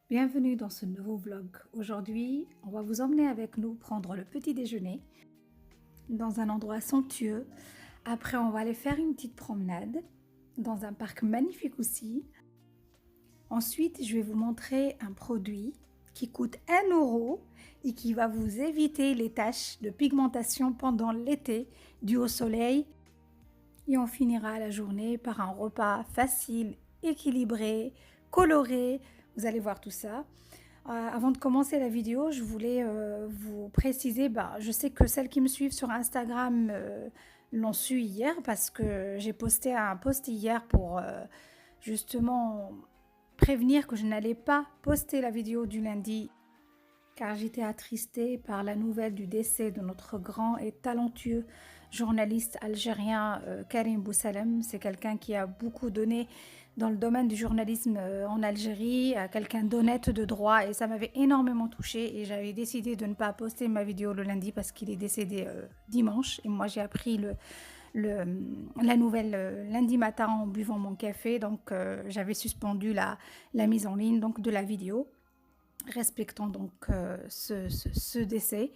Bienvenue dans ce nouveau vlog. Aujourd'hui, on va vous emmener avec nous prendre le petit déjeuner dans un endroit somptueux. Après, on va aller faire une petite promenade dans un parc magnifique aussi. Ensuite, je vais vous montrer un produit qui coûte 1 € et qui va vous éviter les taches de pigmentation pendant l'été dû au soleil. Et on finira la journée par un repas facile, équilibré, coloré. Vous allez voir tout ça. Avant de commencer la vidéo, je voulais vous préciser, je sais que celles qui me suivent sur Instagram l'ont su hier parce que j'ai posté un post hier pour justement prévenir que je n'allais pas poster la vidéo du lundi car j'étais attristée par la nouvelle du décès de notre grand et talentueux journaliste algérien Karim Boussalem. C'est quelqu'un qui a beaucoup donné dans le domaine du journalisme en Algérie, quelqu'un d'honnête, de droit, et ça m'avait énormément touchée et j'avais décidé de ne pas poster ma vidéo le lundi parce qu'il est décédé dimanche et moi j'ai appris la nouvelle lundi matin en buvant mon café, donc j'avais suspendu la mise en ligne donc, de la vidéo, respectant donc ce décès.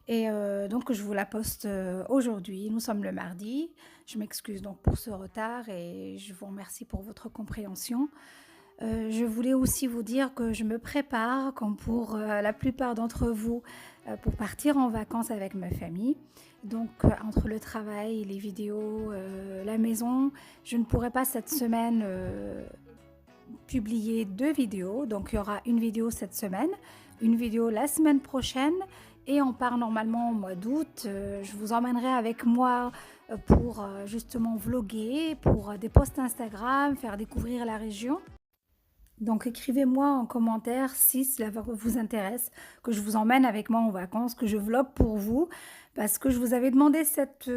Et donc je vous la poste aujourd'hui. Nous sommes le mardi. Je m'excuse donc pour ce retard et je vous remercie pour votre compréhension. Je voulais aussi vous dire que je me prépare, comme pour la plupart d'entre vous, pour partir en vacances avec ma famille. Donc entre le travail, les vidéos, la maison, je ne pourrai pas cette semaine publier 2 vidéos. Donc il y aura une vidéo cette semaine, une vidéo la semaine prochaine. Et on part normalement au mois d'août. Je vous emmènerai avec moi pour justement vlogger, pour des posts Instagram, faire découvrir la région. Donc écrivez-moi en commentaire si cela vous intéresse, que je vous emmène avec moi en vacances, que je vlog pour vous. Parce que je vous avais demandé cette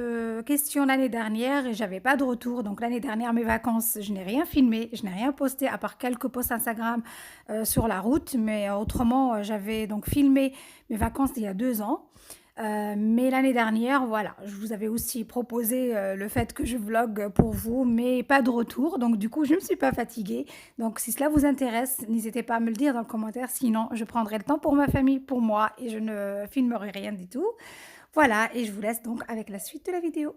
question l'année dernière et j'avais pas de retour. Donc l'année dernière, mes vacances, je n'ai rien filmé, je n'ai rien posté à part quelques posts Instagram sur la route. Mais autrement, j'avais donc filmé mes vacances il y a 2 ans. Mais l'année dernière, voilà, je vous avais aussi proposé le fait que je vlogue pour vous, mais pas de retour. Donc du coup, je ne me suis pas fatiguée. Donc si cela vous intéresse, n'hésitez pas à me le dire dans le commentaire. Sinon, je prendrai le temps pour ma famille, pour moi, et je ne filmerai rien du tout. Voilà, et je vous laisse donc avec la suite de la vidéo.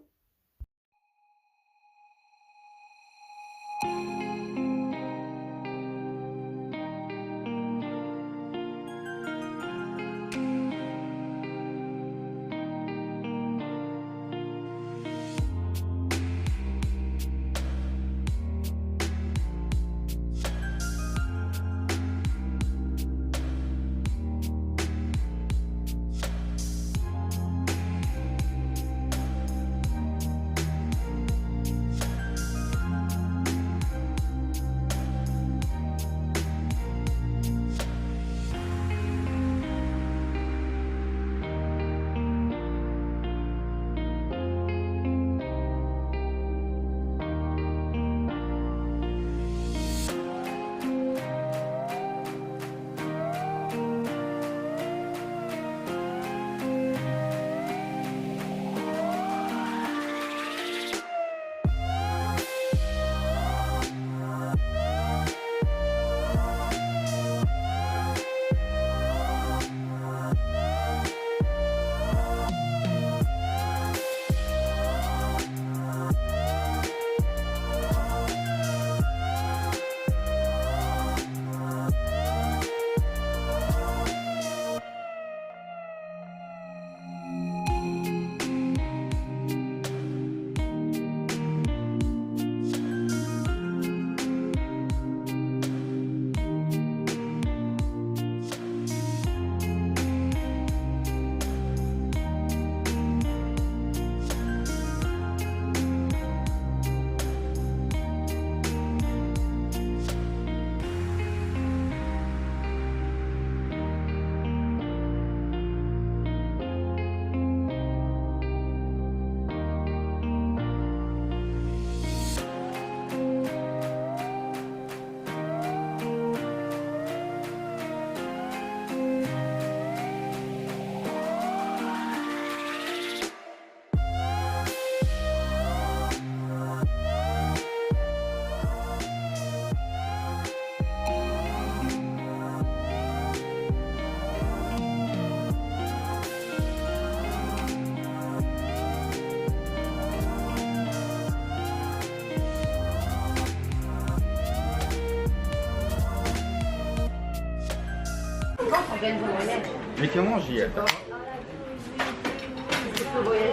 Mais comment j'y ai?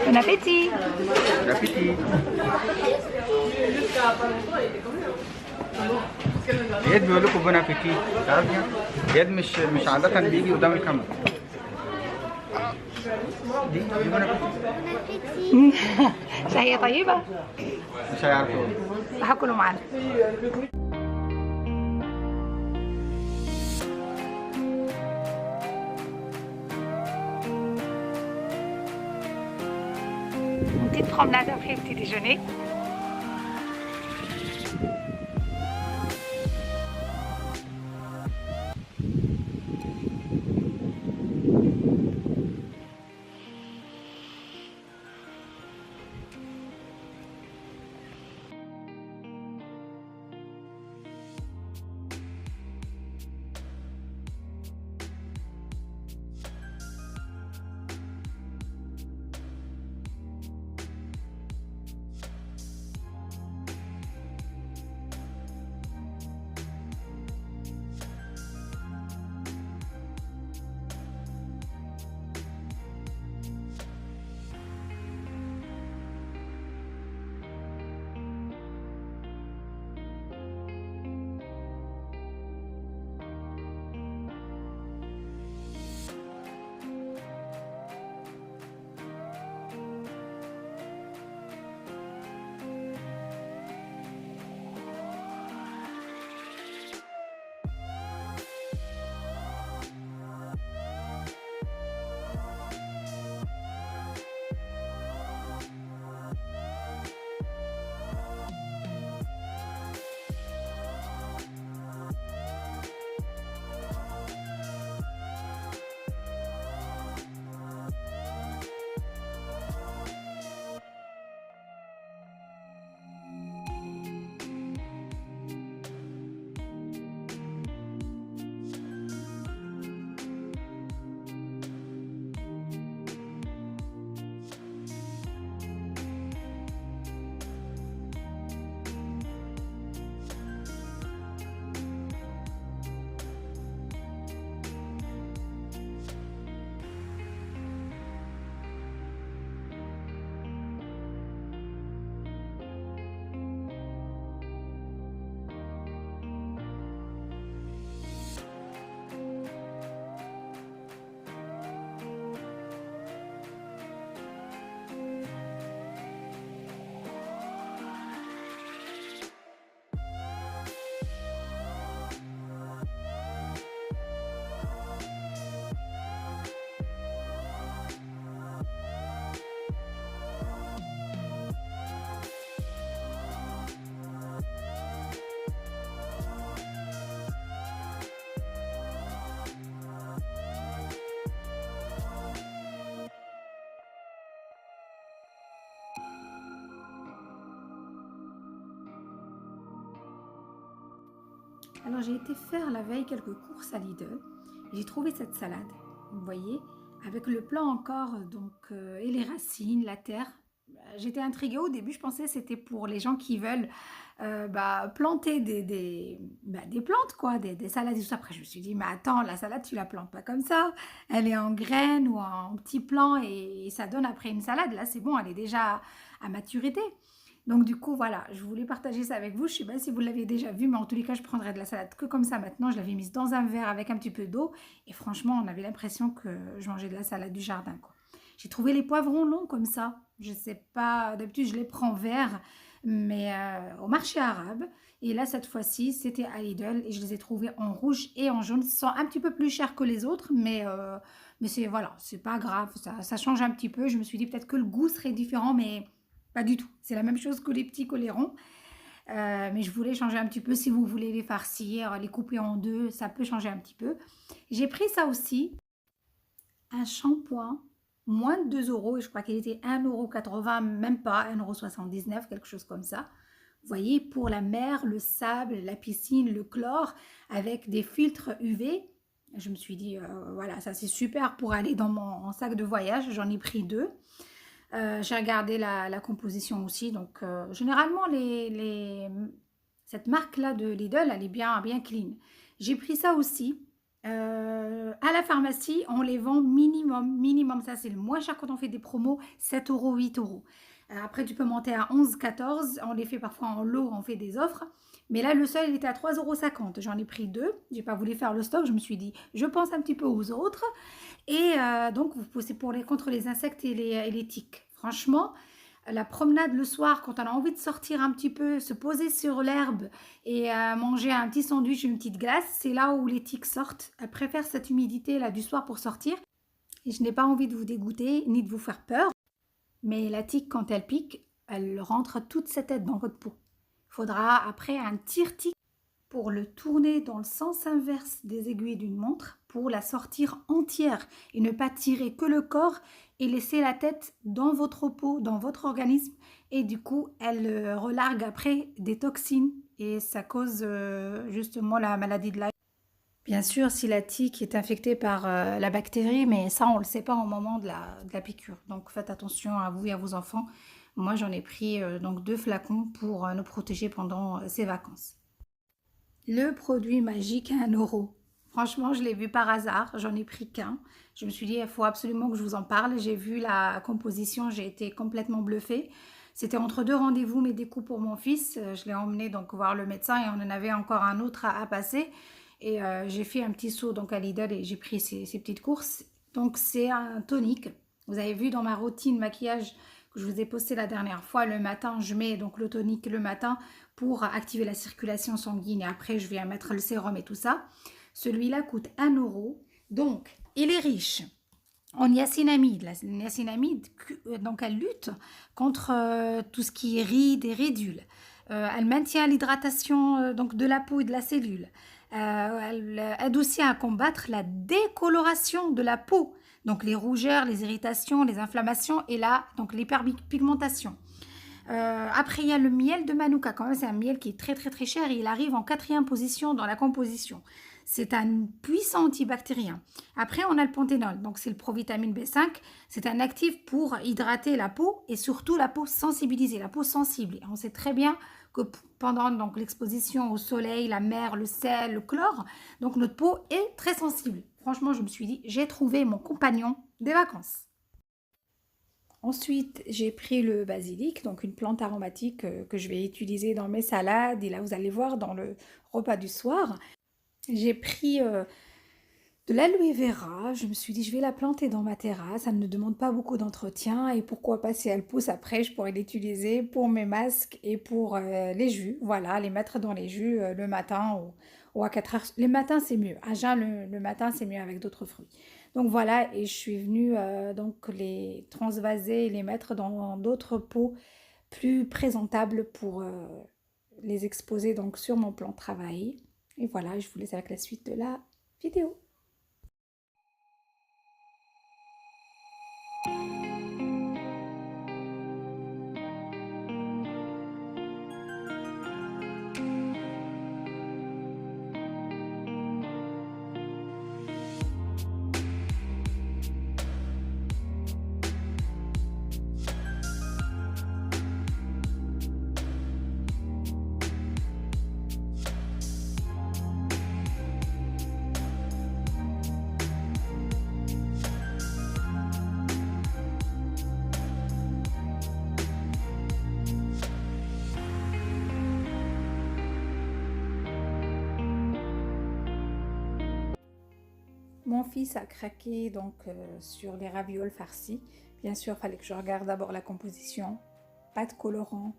Bon appétit. Bon appétit. اياد بيقول لكم بون ابيتي، تعرف يعني؟ اياد مش عادة بيجي قدام الكاميرا. دي بون ابيتي. شهية طيبة. مش هيعرفوا. هاكلوا معانا. Une petite promenade après le petit déjeuner. Alors j'ai été faire la veille quelques courses à Lidl et j'ai trouvé cette salade, vous voyez, avec le plant encore et les racines, la terre. J'étais intriguée au début, je pensais que c'était pour les gens qui veulent planter des plantes, quoi, des salades et tout ça. Après je me suis dit, mais attends, la salade tu la plantes pas comme ça, elle est en graines ou en petits plants et ça donne après une salade. Là c'est bon, elle est déjà à maturité. Donc du coup, voilà, je voulais partager ça avec vous. Je ne sais pas si vous l'avez déjà vu, mais en tous les cas, je prendrai de la salade que comme ça maintenant. Je l'avais mise dans un verre avec un petit peu d'eau. Et franchement, on avait l'impression que je mangeais de la salade du jardin, quoi. J'ai trouvé les poivrons longs comme ça. Je ne sais pas, d'habitude, je les prends verts, mais au marché arabe. Et là, cette fois-ci, c'était à Lidl. Et je les ai trouvés en rouge et en jaune. Ils sont un petit peu plus chers que les autres, mais c'est voilà, c'est pas grave. Ça change un petit peu. Je me suis dit peut-être que le goût serait différent, mais... pas du tout, c'est la même chose que les petits colérons. Mais je voulais changer un petit peu. Si vous voulez les farcir, les couper en deux, ça peut changer un petit peu. J'ai pris ça aussi, un shampoing, moins de 2 euros. Et je crois qu'il était 1,80 €, même pas 1,79 €, quelque chose comme ça. Vous voyez, pour la mer, le sable, la piscine, le chlore, avec des filtres UV. Je me suis dit, voilà, ça c'est super pour aller dans mon sac de voyage. J'en ai pris 2. J'ai regardé la composition aussi. Donc, généralement, cette marque-là de Lidl, elle est bien clean. J'ai pris ça aussi. À la pharmacie, on les vend minimum, ça c'est le moins cher quand on fait des promos, 7 euros, 8 euros. Après, tu peux monter à 11, 14. On les fait parfois en lot, on fait des offres. Mais là, le seul, il était à 3,50 €. J'en ai pris deux. J'ai pas voulu faire le stock. Je me suis dit, je pense un petit peu aux autres. Et donc, c'est contre les insectes et les tiques. Franchement, la promenade le soir, quand on a envie de sortir un petit peu, se poser sur l'herbe et manger un petit sandwich, une petite glace, c'est là où les tiques sortent. Elles préfèrent cette humidité là du soir pour sortir. Et je n'ai pas envie de vous dégoûter ni de vous faire peur. Mais la tique, quand elle pique, elle rentre toute sa tête dans votre peau. Il faudra après un tire-tique pour le tourner dans le sens inverse des aiguilles d'une montre pour la sortir entière et ne pas tirer que le corps et laisser la tête dans votre peau, dans votre organisme et du coup elle relargue après des toxines et ça cause justement la maladie de Lyme. Bien sûr, si la tique est infectée par la bactérie, mais ça, on ne le sait pas au moment de la piqûre. Donc, faites attention à vous et à vos enfants. Moi, j'en ai pris donc 2 flacons pour nous protéger pendant ces vacances. Le produit magique à 1 €. Franchement, je l'ai vu par hasard. J'en ai pris qu'un. Je me suis dit, il faut absolument que je vous en parle. J'ai vu la composition, j'ai été complètement bluffée. C'était entre 2 rendez-vous médicaux pour mon fils. Je l'ai emmené donc voir le médecin et on en avait encore un autre à passer. Et j'ai fait un petit saut donc à Lidl et j'ai pris ces petites courses. Donc c'est un tonique. Vous avez vu dans ma routine maquillage que je vous ai posté la dernière fois, le matin, je mets donc le tonique le matin pour activer la circulation sanguine et après je viens mettre le sérum et tout ça. Celui-là coûte 1 €. Donc, il est riche en niacinamide. La niacinamide, donc elle lutte contre tout ce qui est rides et ridules. Elle maintient l'hydratation donc de la peau et de la cellule. Elle aide aussi à combattre la décoloration de la peau, donc les rougeurs, les irritations, les inflammations et là, donc l'hyperpigmentation. Après, il y a le miel de Manuka. Quand même, c'est un miel qui est très très très cher et il arrive en 4e position dans la composition. C'est un puissant antibactérien. Après, on a le panthénol. Donc, c'est le provitamine B5. C'est un actif pour hydrater la peau et surtout la peau sensibilisée, la peau sensible. Et on sait très bien que pendant donc l'exposition au soleil, la mer, le sel, le chlore, donc notre peau est très sensible. Franchement, je me suis dit, j'ai trouvé mon compagnon des vacances. Ensuite, j'ai pris le basilic, donc une plante aromatique que je vais utiliser dans mes salades. Et là, vous allez voir dans le repas du soir. J'ai pris de l'aloe vera. Je me suis dit, je vais la planter dans ma terrasse. Ça ne demande pas beaucoup d'entretien. Et pourquoi pas, si elle pousse après, je pourrais l'utiliser pour mes masques et pour les jus. Voilà, les mettre dans les jus le matin ou à 4 heures. Les matins, c'est mieux. À jeun, le matin, c'est mieux avec d'autres fruits. Donc voilà, et je suis venue donc les transvaser et les mettre dans d'autres pots plus présentables pour les exposer donc sur mon plan de travail. Et voilà, je vous laisse avec la suite de la vidéo. Mon fils a craqué donc sur les ravioles farcis. Bien sûr, il fallait que je regarde d'abord la composition. Pas de colorant,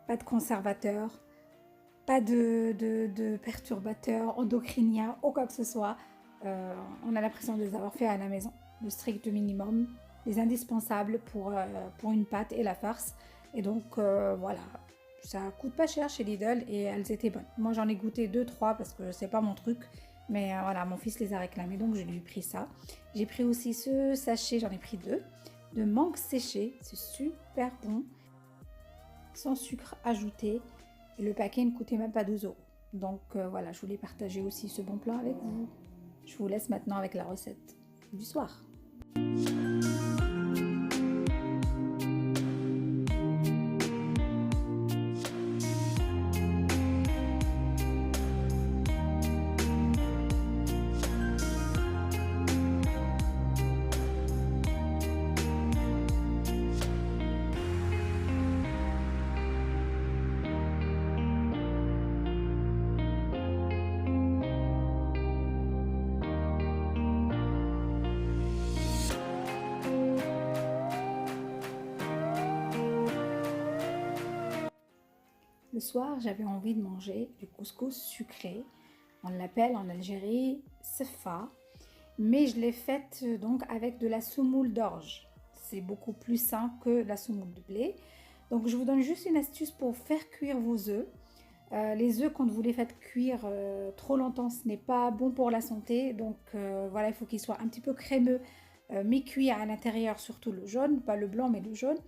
pas de conservateur, pas de perturbateurs endocriniens ou quoi que ce soit. On a l'impression de les avoir fait à la maison. Le strict minimum, les indispensables pour une pâte et la farce. Et donc voilà, ça coûte pas cher chez Lidl et elles étaient bonnes. Moi j'en ai goûté 2-3 parce que c'est pas mon truc. Mais voilà, mon fils les a réclamés, donc je lui ai pris ça. J'ai pris aussi ce sachet, j'en ai pris 2, de mangue séchée. C'est super bon, sans sucre ajouté. Et le paquet ne coûtait même pas 2 €. Donc voilà, je voulais partager aussi ce bon plan avec vous. Je vous laisse maintenant avec la recette du soir. Le soir, j'avais envie de manger du couscous sucré. On l'appelle en Algérie sefa, mais je l'ai faite donc avec de la semoule d'orge. C'est beaucoup plus sain que la semoule de blé. Donc je vous donne juste une astuce pour faire cuire vos œufs. Les œufs, quand vous les faites cuire trop longtemps, ce n'est pas bon pour la santé. Donc voilà, il faut qu'ils soient un petit peu crémeux, mi-cuits à l'intérieur, surtout le jaune, pas le blanc mais le jaune.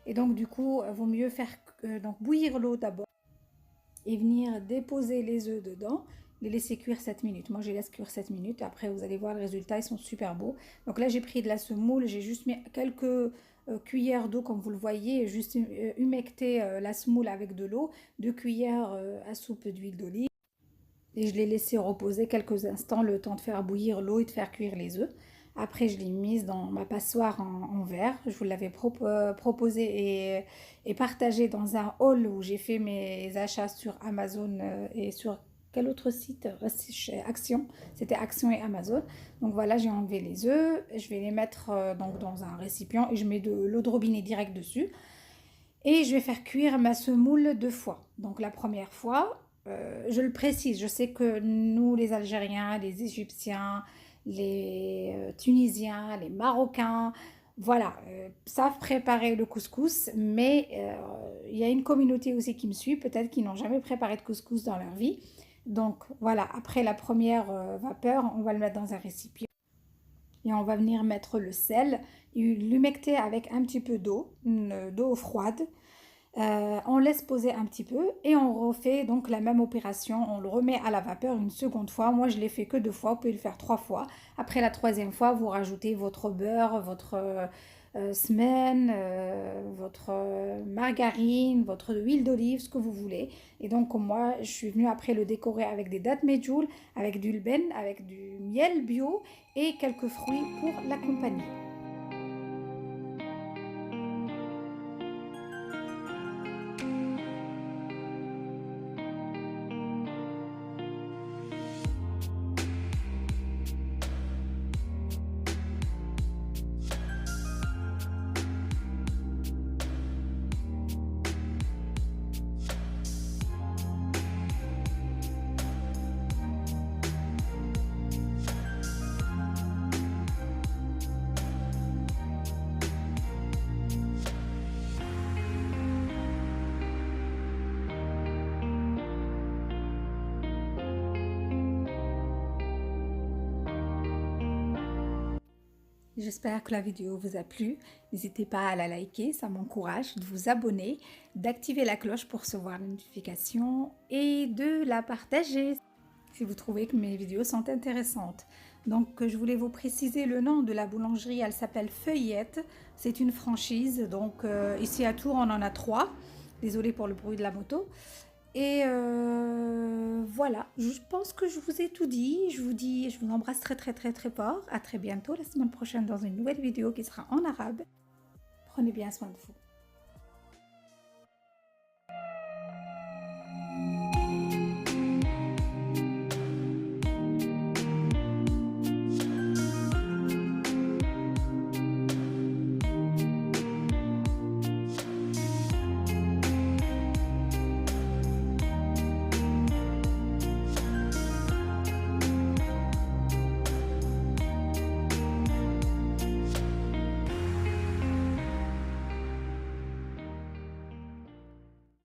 Et donc du coup, vaut mieux faire donc bouillir l'eau d'abord et venir déposer les œufs dedans, les laisser cuire 7 minutes. Moi, je les laisse cuire 7 minutes. Après, vous allez voir le résultat, ils sont super beaux. Donc là, j'ai pris de la semoule, j'ai juste mis quelques cuillères d'eau, comme vous le voyez, juste humecté la semoule avec de l'eau, 2 cuillères à soupe d'huile d'olive. Et je l'ai laissé reposer quelques instants, le temps de faire bouillir l'eau et de faire cuire les œufs. Après, je l'ai mise dans ma passoire en verre. Je vous l'avais proposé et partagé dans un haul où j'ai fait mes achats sur Amazon et sur quel autre site? Chez Action. C'était Action et Amazon. Donc voilà, j'ai enlevé les œufs. Je vais les mettre donc dans un récipient et je mets de l'eau de robinet direct dessus. Et je vais faire cuire ma semoule 2 fois. Donc la première fois, je le précise, je sais que nous les Algériens, les Égyptiens, les Tunisiens, les Marocains, voilà, savent préparer le couscous, mais il y a une communauté aussi qui me suit, peut-être qu'ils n'ont jamais préparé de couscous dans leur vie. Donc voilà, après la première vapeur, on va le mettre dans un récipient. Et on va venir mettre le sel, l'humecter avec un petit peu d'eau froide. On laisse poser un petit peu et on refait donc la même opération. On le remet à la vapeur une seconde fois. Moi, je l'ai fait que 2 fois. Vous pouvez le faire 3 fois. Après la troisième fois, vous rajoutez votre beurre, votre semaine, votre margarine, votre huile d'olive, ce que vous voulez. Et donc, moi, je suis venue après le décorer avec des dattes medjool, avec du lben, avec du miel bio et quelques fruits pour l'accompagner. J'espère que la vidéo vous a plu. N'hésitez pas à la liker, ça m'encourage, de vous abonner, d'activer la cloche pour recevoir les notifications et de la partager si vous trouvez que mes vidéos sont intéressantes. Donc je voulais vous préciser le nom de la boulangerie, elle s'appelle Feuillette, c'est une franchise, donc ici à Tours on en a 3, désolée pour le bruit de la moto. Et voilà, je pense que je vous ai tout dit. Je vous embrasse très très très très fort. À très bientôt la semaine prochaine dans une nouvelle vidéo qui sera en arabe. Prenez bien soin de vous.